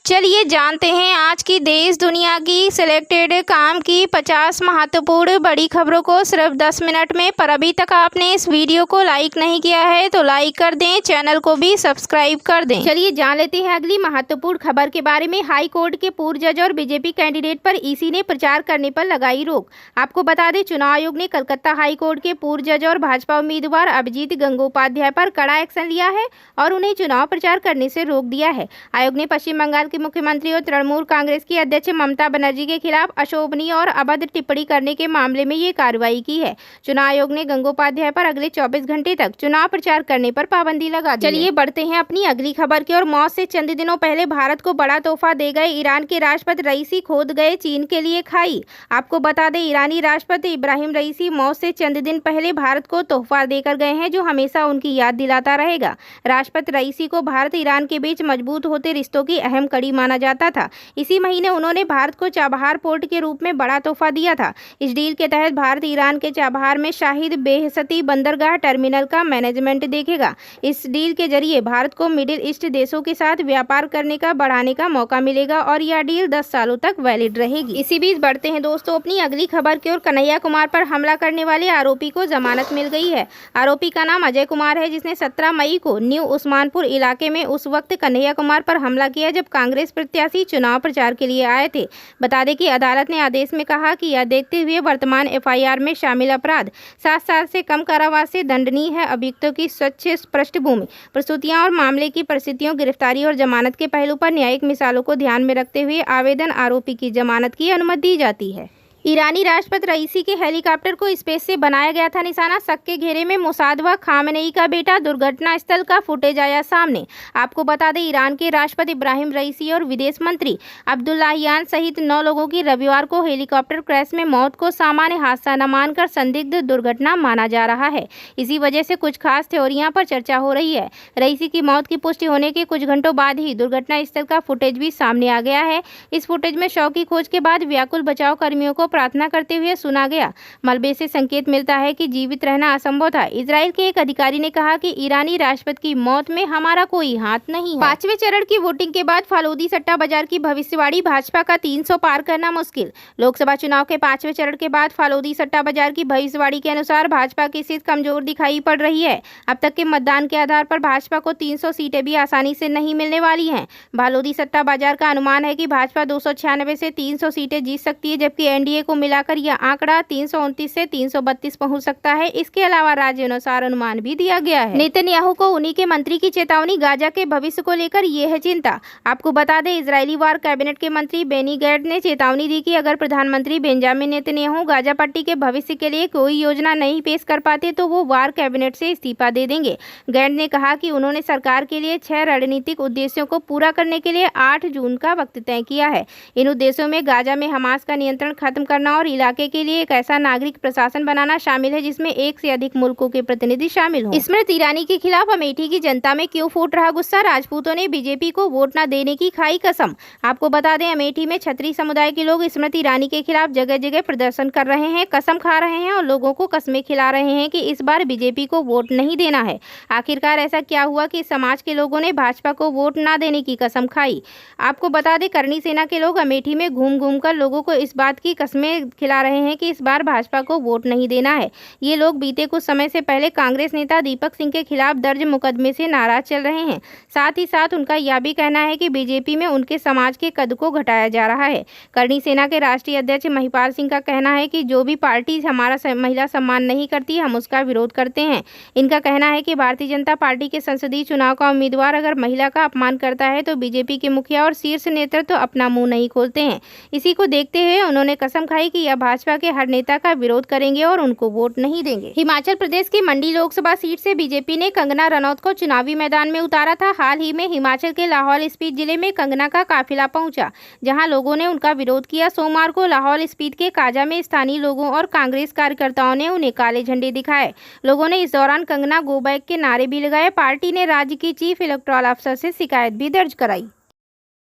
चलिए जानते हैं आज की देश दुनिया की सिलेक्टेड काम की 50 महत्वपूर्ण बड़ी खबरों को सिर्फ 10 मिनट में। पर अभी तक आपने इस वीडियो को लाइक नहीं किया है तो लाइक कर दें, चैनल को भी सब्सक्राइब कर दें। चलिए जान लेते हैं अगली महत्वपूर्ण खबर के बारे में। हाई कोर्ट के पूर्व जज और बीजेपी कैंडिडेट पर ईसी ने प्रचार करने पर लगाई रोक। आपको बता दें, चुनाव आयोग ने कलकत्ता हाई कोर्ट के पूर्व जज और भाजपा उम्मीदवार अभिजीत गंगोपाध्याय पर कड़ा एक्शन लिया है और उन्हें चुनाव प्रचार करने से रोक दिया है। आयोग ने पश्चिम बंगाल के मुख्यमंत्री और तृणमूल कांग्रेस की अध्यक्ष ममता बनर्जी के खिलाफ अशोभनीय और अभद्र टिप्पणी करने के मामले में ये कार्रवाई की है। चुनाव आयोग ने गंगोपाध्याय पर अगले 24 घंटे तक चुनाव प्रचार करने पर पाबंदी लगा दी। चलिए बढ़ते हैं अपनी अगली खबर की ओर। मौत से चंद दिनों पहले भारत को बड़ा तोहफा दे गए ईरान के राष्ट्रपति रईसी खोद गए चीन के लिए खाई। आपको बता दें, ईरानी राष्ट्रपति इब्राहिम रईसी मौत से चंद दिन पहले भारत को तोहफा देकर गए हैं, जो हमेशा उनकी याद दिलाता रहेगा। राष्ट्रपति रईसी को भारत ईरान के बीच मजबूत होते रिश्तों की अहम कड़ी माना जाता था। इसी महीने उन्होंने भारत को चाबहार पोर्ट के रूप में बड़ा तोहफा दिया था। इस डील के तहत भारत ईरान के चाबहार में शाहिद बेहसती बंदरगाह टर्मिनल का मैनेजमेंट देखेगा। इस डील के जरिए भारत को मिडिल ईस्ट देशों के साथ व्यापार करने का बढ़ाने का मौका मिलेगा और यह डील 10 सालों तक वैलिड रहेगी। इसी बीच बढ़ते हैं दोस्तों अपनी अगली खबर की ओर। कन्हैया कुमार पर हमला करने वाले आरोपी को जमानत मिल गई है। आरोपी का नाम अजय कुमार है, जिसने 17 मई को न्यू उस्मानपुर इलाके में उस वक्त कन्हैया कुमार पर हमला किया जब कांग्रेस प्रत्याशी चुनाव प्रचार के लिए आए थे। बता दें कि अदालत ने आदेश में कहा कि यह देखते हुए वर्तमान एफआईआर में शामिल अपराध 7 साल से कम कारावास से दंडनीय है। अभियुक्तों की स्वच्छ पृष्ठभूमि, प्रस्तुतियां और मामले की परिस्थितियों, गिरफ्तारी और जमानत के पहलू पर न्यायिक मिसालों को ध्यान में रखते हुए आवेदन आरोपी की जमानत की अनुमति दी जाती है। ईरानी राष्ट्रपति रईसी के हेलीकॉप्टर को स्पेस से बनाया गया था निशाना। शक के घेरे में मोसाद व खामेनेई का बेटा। दुर्घटना स्थल का फुटेज आया सामने। आपको बता दें, ईरान के राष्ट्रपति इब्राहिम रईसी और विदेश मंत्री अब्दुल्लाहियान सहित 9 लोगों की रविवार को हेलीकॉप्टर क्रैश में मौत को सामान्य हादसा न मानकर संदिग्ध दुर्घटना माना जा रहा है। इसी वजह से कुछ खास थ्योरियां पर चर्चा हो रही है। रईसी की मौत की पुष्टि होने के कुछ घंटों बाद ही दुर्घटना स्थल का फुटेज भी सामने आ गया है। इस फुटेज में शव की खोज के बाद व्याकुल बचाव कर्मियों को प्रार्थना करते हुए सुना गया। मलबे से संकेत मिलता है कि जीवित रहना असंभव था। इजराइल के एक अधिकारी ने कहा कि ईरानी राष्ट्रपति की मौत में हमारा कोई हाथ नहीं है। 5वें चरण की वोटिंग के बाद फालूदी सट्टा बाजार की भविष्यवाणी, भाजपा का 300 पार करना मुश्किल। लोकसभा चुनाव के 5वें चरण के बाद फालूदी सट्टा बाजार की भविष्यवाणी के अनुसार भाजपा की स्थिति कमजोर दिखाई पड़ रही है। अब तक के मतदान के आधार पर भाजपा को 300 सीटें भी आसानी से नहीं मिलने वाली हैं। फालूदी सट्टा बाजार का अनुमान है कि भाजपा 296 से 300 सीटें जीत सकती है, जबकि एनडीए को मिलाकर यह आंकड़ा 329 से 332 पहुंच सकता है। इसके अलावा राज्य अनुसार अनुमान भी दिया गया है। नेतन्याहू को उन्हीं के मंत्री की चेतावनी, गाजा के भविष्य को लेकर ये है चिंता। आपको बता दें, इजरायली वार कैबिनेट के मंत्री बेनी गैंट्स ने चेतावनी दी कि अगर प्रधानमंत्री बेंजामिन नेतन्याहू गाजा पट्टी के भविष्य के लिए कोई योजना नहीं पेश कर पाते तो वो वार कैबिनेट से इस्तीफा दे देंगे। गैंट्स ने कहा कि उन्होंने सरकार के लिए 6 रणनीतिक उद्देश्यों को पूरा करने के लिए 8 जून का वक्त तय किया है। इन उद्देश्यों में गाजा में हमास का नियंत्रण खत्म करना और इलाके के लिए एक ऐसा नागरिक प्रशासन बनाना शामिल है जिसमें 1 से अधिक मुल्कों के प्रतिनिधि शामिल हों। स्मृति ईरानी के खिलाफ अमेठी की जनता में क्यों फूट रहा गुस्सा, राजपूतों ने बीजेपी को वोट न देने की खाई कसम। आपको बता दें, अमेठी में क्षत्रिय समुदाय के लोग स्मृति ईरानी के खिलाफ जगह जगह प्रदर्शन कर रहे हैं, कसम खा रहे हैं और लोगों को कस्में खिला रहे हैं कि इस बार बीजेपी को वोट नहीं देना है। आखिरकार ऐसा क्या हुआ कि समाज के लोगों ने भाजपा को वोट न देने की कसम खाई। आपको बता दें, करनी सेना के लोग अमेठी में घूम घूम कर लोगों को इस बात की कस्में खिला रहे हैं कि इस बार भाजपा को वोट नहीं देना है। ये लोग बीते कुछ समय से पहले कांग्रेस नेता दीपक सिंह के खिलाफ दर्ज मुकदमे से नाराज चल रहे हैं। साथ ही साथ उनका यह भी कहना है कि बीजेपी में उनके समाज के कद को घटाया जा रहा है। करनी सेना के राष्ट्रीय अध्यक्ष महिपाल सिंह का कहना है कि जो भी पार्टी हमारा महिला सम्मान नहीं करती, हम उसका विरोध करते हैं। इनका कहना है कि भारतीय जनता पार्टी के संसदीय चुनाव का उम्मीदवार अगर महिला का अपमान करता है तो बीजेपी के मुखिया और शीर्ष नेतृत्व अपना मुंह नहीं खोलते हैं। इसी को देखते हुए उन्होंने कसम खाई कि यह भाजपा के हर नेता का विरोध करेंगे और उनको वोट नहीं देंगे। हिमाचल प्रदेश की मंडी लोकसभा सीट से बीजेपी ने कंगना रनौत को चुनावी मैदान में उतारा था। हाल ही में हिमाचल के लाहौल स्पीति जिले में कंगना का काफिला पहुंचा, जहां लोगों ने उनका विरोध किया। सोमवार को लाहौल स्पीति के काजा में स्थानीय लोगों और कांग्रेस कार्यकर्ताओं ने उन्हें काले झंडे दिखाए। लोगों ने इस दौरान कंगना गो बैक के नारे भी लगाए। पार्टी ने राज्य की चीफ इलेक्टोरल अफसर से शिकायत भी दर्ज कराई।